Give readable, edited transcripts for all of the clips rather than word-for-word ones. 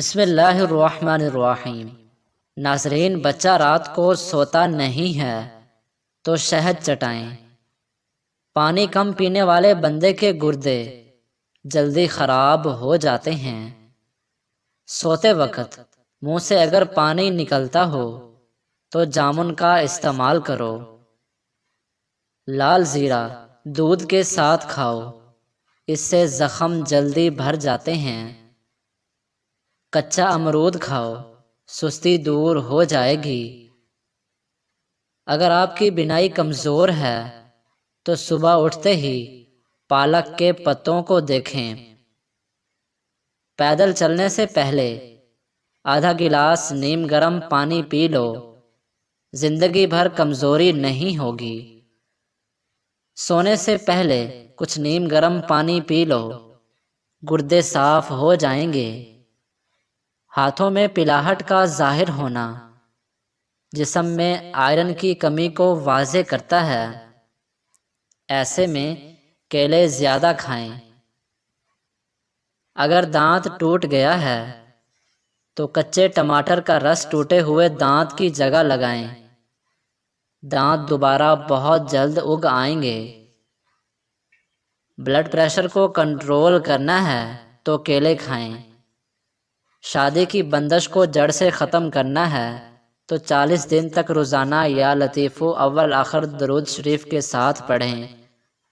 بسم اللہ الرحمن الرحیم۔ ناظرین، بچہ رات کو سوتا نہیں ہے تو شہد چٹائیں۔ پانی کم پینے والے بندے کے گردے جلدی خراب ہو جاتے ہیں۔ سوتے وقت منہ سے اگر پانی نکلتا ہو تو جامن کا استعمال کرو۔ لال زیرہ دودھ کے ساتھ کھاؤ، اس سے زخم جلدی بھر جاتے ہیں۔ کچا امرود کھاؤ، سستی دور ہو جائے گی۔ اگر آپ کی بینائی کمزور ہے تو صبح اٹھتے ہی پالک کے پتوں کو دیکھیں۔ پیدل چلنے سے پہلے آدھا گلاس نیم گرم پانی پی لو، زندگی بھر کمزوری نہیں ہوگی۔ سونے سے پہلے کچھ نیم گرم پانی پی لو، گردے صاف ہو جائیں گے۔ ہاتھوں میں پلاہٹ کا ظاہر ہونا جسم میں آئرن کی کمی کو واضح کرتا ہے، ایسے میں کیلے زیادہ کھائیں۔ اگر دانت ٹوٹ گیا ہے تو کچے ٹماٹر کا رس ٹوٹے ہوئے دانت کی جگہ لگائیں، دانت دوبارہ بہت جلد اگ آئیں گے۔ بلڈ پریشر کو کنٹرول کرنا ہے تو کیلے کھائیں۔ شادی کی بندش کو جڑ سے ختم کرنا ہے تو 40 دن تک روزانہ یا لطیف اول آخر درود شریف کے ساتھ پڑھیں،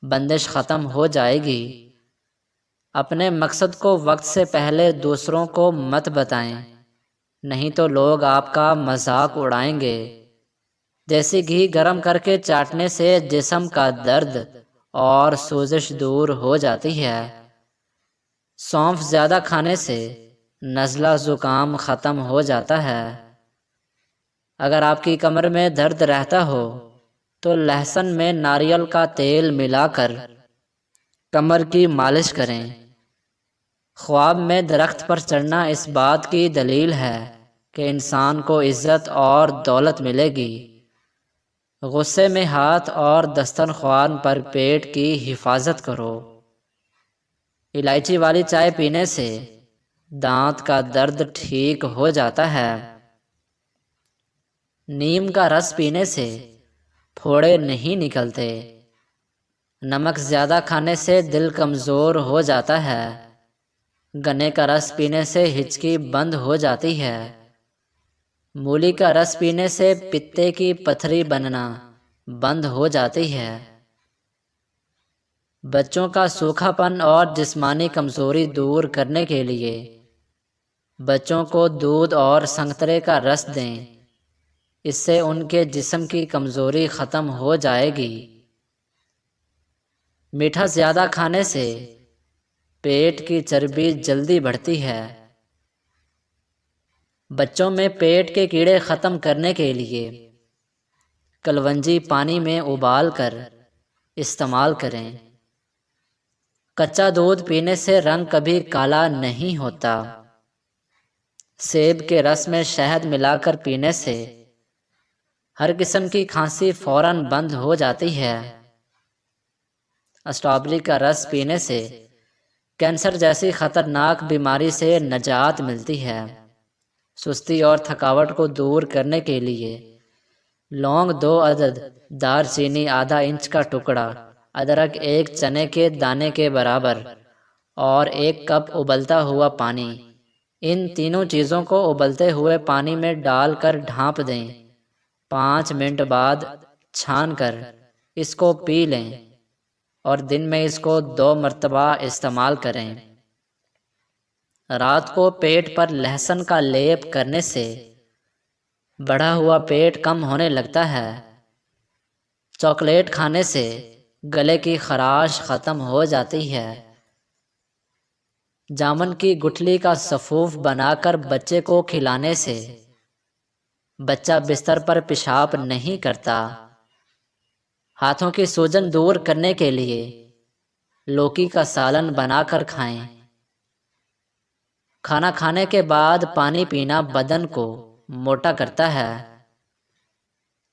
بندش ختم ہو جائے گی۔ اپنے مقصد کو وقت سے پہلے دوسروں کو مت بتائیں، نہیں تو لوگ آپ کا مذاق اڑائیں گے۔ دیسی گھی گرم کر کے چاٹنے سے جسم کا درد اور سوزش دور ہو جاتی ہے۔ سونف زیادہ کھانے سے نزلہ زکام ختم ہو جاتا ہے۔ اگر آپ کی کمر میں درد رہتا ہو تو لہسن میں ناریل کا تیل ملا کر کمر کی مالش کریں۔ خواب میں درخت پر چڑھنا اس بات کی دلیل ہے کہ انسان کو عزت اور دولت ملے گی۔ غصے میں ہاتھ اور دسترخوان پر پیٹ کی حفاظت کرو۔ الائچی والی چائے پینے سے دانت کا درد ٹھیک ہو جاتا ہے۔ نیم کا رس پینے سے پھوڑے نہیں نکلتے۔ نمک زیادہ کھانے سے دل کمزور ہو جاتا ہے۔ گنے کا رس پینے سے ہچکی بند ہو جاتی ہے۔ مولی کا رس پینے سے پتے کی پتھری بننا بند ہو جاتی ہے۔ بچوں کا سوکھا پن اور جسمانی کمزوری دور کرنے کے لیے بچوں کو دودھ اور سنگترے کا رس دیں، اس سے ان کے جسم کی کمزوری ختم ہو جائے گی۔ میٹھا زیادہ کھانے سے پیٹ کی چربی جلدی بڑھتی ہے۔ بچوں میں پیٹ کے کیڑے ختم کرنے کے لیے کلونجی پانی میں ابال کر استعمال کریں۔ کچا دودھ پینے سے رنگ کبھی کالا نہیں ہوتا۔ سیب کے رس میں شہد ملا کر پینے سے ہر قسم کی کھانسی فوراً بند ہو جاتی ہے۔ اسٹرابیری کا رس پینے سے کینسر جیسی خطرناک بیماری سے نجات ملتی ہے۔ سستی اور تھکاوٹ کو دور کرنے کے لیے لونگ 2 عدد، دار چینی آدھا انچ کا ٹکڑا، ادرک 1 چنے کے دانے کے برابر اور 1 کپ ابلتا ہوا پانی، ان تینوں چیزوں کو ابلتے ہوئے پانی میں ڈال کر ڈھانپ دیں۔ 5 منٹ بعد چھان کر اس کو پی لیں اور دن میں اس کو 2 مرتبہ استعمال کریں۔ رات کو پیٹ پر لہسن کا لیپ کرنے سے بڑھا ہوا پیٹ کم ہونے لگتا ہے۔ چاکلیٹ کھانے سے گلے کی خراش ختم ہو جاتی ہے۔ جامن کی گٹھلی کا سفوف بنا کر بچے کو کھلانے سے بچہ بستر پر پیشاب نہیں کرتا۔ ہاتھوں کی سوجن دور کرنے کے لیے لوکی کا سالن بنا کر کھائیں۔ کھانا کھانے کے بعد پانی پینا بدن کو موٹا کرتا ہے۔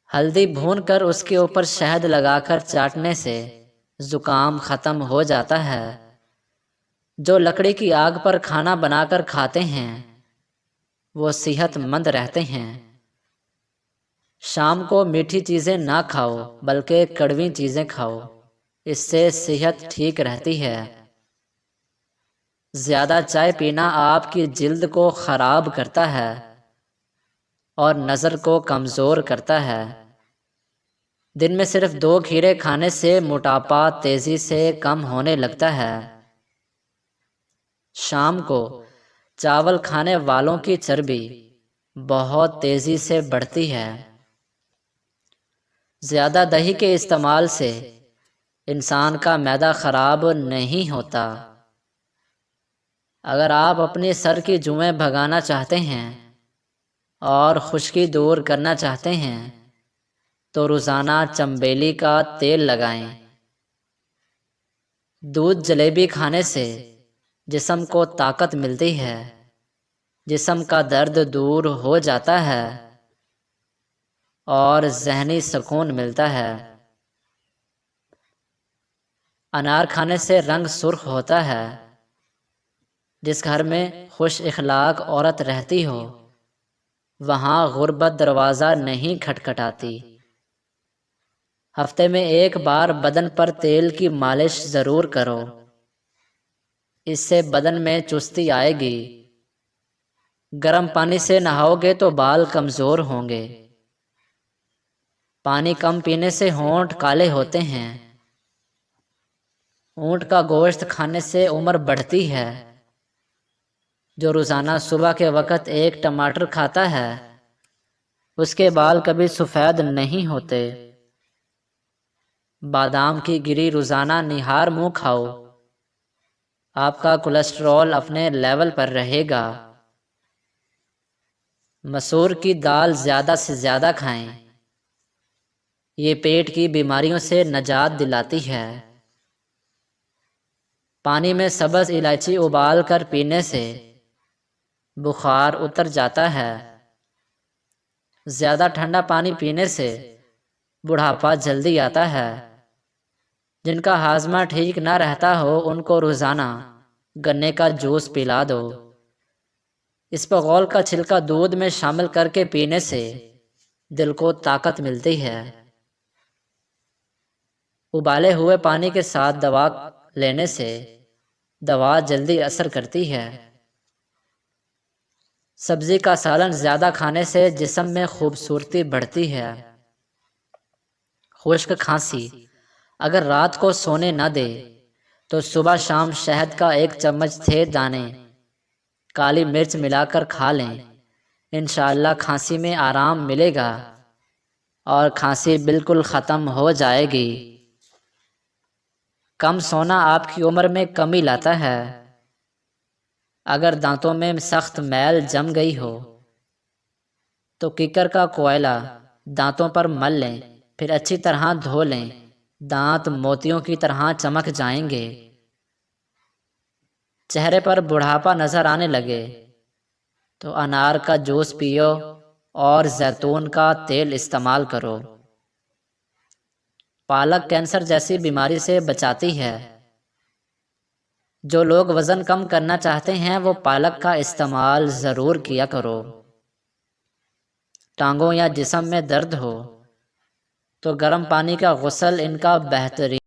ہلدی بھون کر اس کے اوپر شہد لگا کر چاٹنے سے زکام ختم ہو جاتا ہے۔ جو لکڑی کی آگ پر کھانا بنا کر کھاتے ہیں وہ صحت مند رہتے ہیں۔ شام کو میٹھی چیزیں نہ کھاؤ بلکہ کڑوی چیزیں کھاؤ، اس سے صحت ٹھیک رہتی ہے۔ زیادہ چائے پینا آپ کی جلد کو خراب کرتا ہے اور نظر کو کمزور کرتا ہے۔ دن میں صرف 2 کھیرے کھانے سے موٹاپا تیزی سے کم ہونے لگتا ہے۔ شام کو چاول کھانے والوں کی چربی بہت تیزی سے بڑھتی ہے۔ زیادہ دہی کے استعمال سے انسان کا معدہ خراب نہیں ہوتا۔ اگر آپ اپنی سر کی جوئیں بھگانا چاہتے ہیں اور خشکی دور کرنا چاہتے ہیں تو روزانہ چنبیلی کا تیل لگائیں۔ دودھ جلیبی کھانے سے جسم کو طاقت ملتی ہے، جسم کا درد دور ہو جاتا ہے اور ذہنی سکون ملتا ہے۔ انار کھانے سے رنگ سرخ ہوتا ہے۔ جس گھر میں خوش اخلاق عورت رہتی ہو وہاں غربت دروازہ نہیں کھٹکھٹاتی۔ ہفتے میں 1 بار بدن پر تیل کی مالش ضرور کرو، اس سے بدن میں چستی آئے گی۔ گرم پانی سے نہاؤ گے تو بال کمزور ہوں گے۔ پانی کم پینے سے ہونٹ کالے ہوتے ہیں۔ اونٹ کا گوشت کھانے سے عمر بڑھتی ہے۔ جو روزانہ صبح کے وقت 1 ٹماٹر کھاتا ہے اس کے بال کبھی سفید نہیں ہوتے۔ بادام کی گری روزانہ نہار منہ کھاؤ، آپ کا کولیسٹرول اپنے لیول پر رہے گا۔ مسور کی دال زیادہ سے زیادہ کھائیں، یہ پیٹ کی بیماریوں سے نجات دلاتی ہے۔ پانی میں سبز الائچی ابال کر پینے سے بخار اتر جاتا ہے۔ زیادہ ٹھنڈا پانی پینے سے بڑھاپا جلدی آتا ہے۔ جن کا ہاضمہ ٹھیک نہ رہتا ہو ان کو روزانہ گنے کا جوس پلا دو۔ اسپغول کا چھلکا دودھ میں شامل کر کے پینے سے دل کو طاقت ملتی ہے۔ ابالے ہوئے پانی کے ساتھ دوا لینے سے دوا جلدی اثر کرتی ہے۔ سبزی کا سالن زیادہ کھانے سے جسم میں خوبصورتی بڑھتی ہے۔ خشک کھانسی اگر رات کو سونے نہ دے تو صبح شام شہد کا 1 چمچ تھے دانے کالی مرچ ملا کر کھا لیں، انشاءاللہ کھانسی میں آرام ملے گا اور کھانسی بالکل ختم ہو جائے گی۔ کم سونا آپ کی عمر میں کمی لاتا ہے۔ اگر دانتوں میں سخت میل جم گئی ہو تو کیکر کا کوئلہ دانتوں پر مل لیں، پھر اچھی طرح دھو لیں، دانت موتیوں کی طرح چمک جائیں گے۔ چہرے پر بڑھاپا نظر آنے لگے تو انار کا جوس پیو اور زیتون کا تیل استعمال کرو۔ پالک کینسر جیسی بیماری سے بچاتی ہے۔ جو لوگ وزن کم کرنا چاہتے ہیں وہ پالک کا استعمال ضرور کیا کرو۔ ٹانگوں یا جسم میں درد ہو تو گرم پانی کا غسل ان کا بہترین